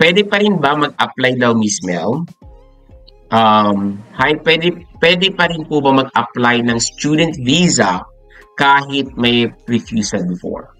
Pwede pa rin ba mag-apply daw, Miss Mel? Hi, pwede pa rin po ba mag-apply ng student visa kahit may refusal before?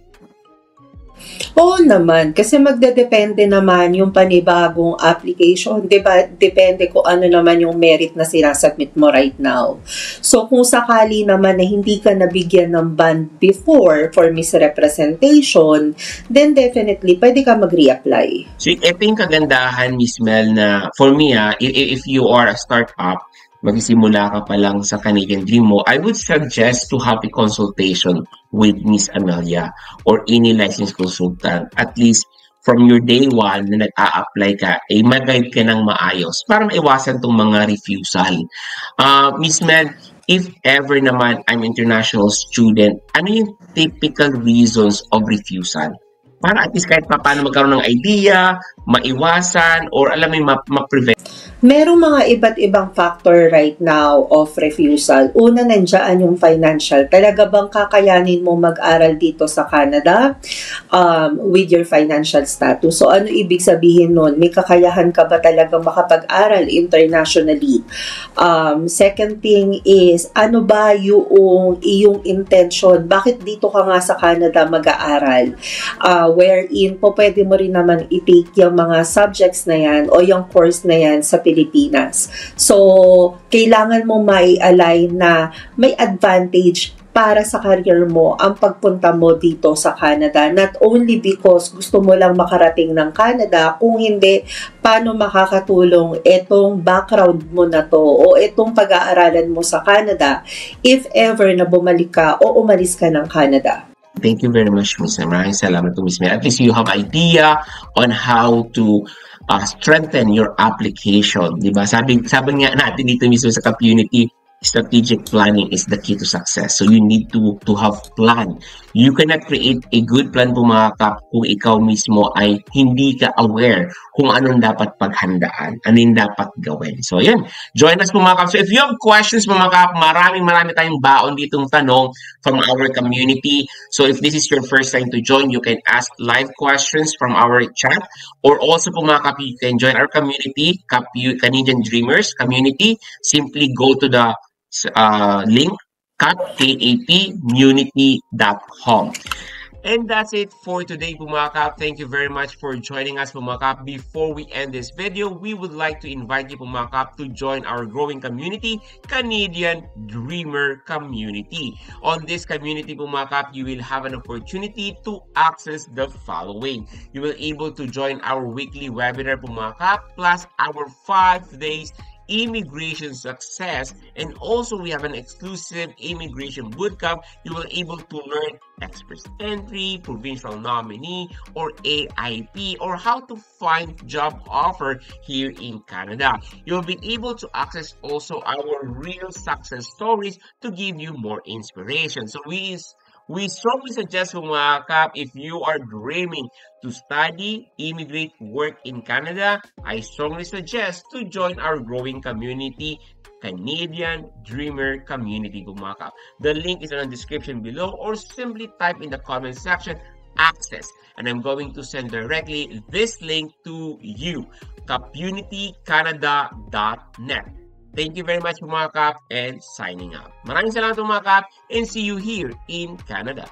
Oo naman, kasi magdedepende naman yung panibagong application, di ba? Depende kung ano naman yung merit na sinasubmit mo right now. So, kung sakali naman na hindi ka nabigyan ng band before for misrepresentation, then definitely, pwede ka mag-reapply. So, ito yung kagandahan, Miss Mel, na for me, if you are a startup, magsisimula ka pa lang sa Canadian Dream mo, I would suggest to have a consultation with Miss Amelia or any licensed consultant. At least, from your day one na nag-a-apply ka, mag-guide ka ng maayos para maiwasan tong mga refusal. Miss Mel, if ever naman I'm international student, ano yung typical reasons of refusal? Para at least kahit pa paano magkaroon ng idea, maiwasan, or alam mo ma-prevent. Merong mga iba't ibang factor right now of refusal. Una, nandiyan yung financial. Talaga bang kakayanin mo mag-aral dito sa Canada with your financial status? So, ano ibig sabihin nun? May kakayahan ka ba talaga makapag-aral internationally? Second thing is, ano ba yung iyong intention? Bakit dito ka nga sa Canada mag-aaral? Wherein po pwede mo rin naman i-take yung mga subjects na yan o yung course na yan sa Pilipinas. So, kailangan mo mai-align na may advantage para sa career mo ang pagpunta mo dito sa Canada. Not only because gusto mo lang makarating ng Canada, kung hindi, paano makakatulong itong background mo na to o itong pag-aaralan mo sa Canada if ever na bumalik ka o umalis ka ng Canada. Thank you very much, Miss Mel. Maraming salamat to Miss Mel. At least you have idea on how to strengthen your application, di ba? Sabi nga natin dito mismo sa community, strategic planning is the key to success. So you need to have plan. You cannot create a good plan po mga kap kung ikaw mismo ay hindi ka aware kung anong dapat paghandaan, anong dapat gawin. So yun, join us po mga kap. So if you have questions po mga kap, marami tayong baon ditong tanong from our community. So if this is your first time to join, you can ask live questions from our chat, or also po mga kap, you can join our community, Canadian Dreamers community. Simply go to the link kapmunity.com. And that's it for today, Pumakap. Thank you very much for joining us, Pumakap. Before we end this video, we would like to invite you, Pumakap, to join our growing community, Canadian Dreamer Community. On this community, Pumakap, you will have an opportunity to access the following. You will able to join our weekly webinar, Pumakap, plus our 5 days immigration success, and also we have an exclusive immigration bootcamp. You will able to learn express entry, provincial nominee, or AIP, or how to find job offer here in Canada. You'll be able to access also our real success stories to give you more inspiration. So we strongly suggest mga kap, if you are dreaming to study, immigrate, work in Canada, I strongly suggest to join our growing community, Canadian Dreamer Community, mga kap. The link is in the description below, or simply type in the comment section, access, and I'm going to send directly this link to you, kapunitycanada.net. Thank you very much mga kap, and signing out. Maraming salamat mga kap, and see you here in Canada.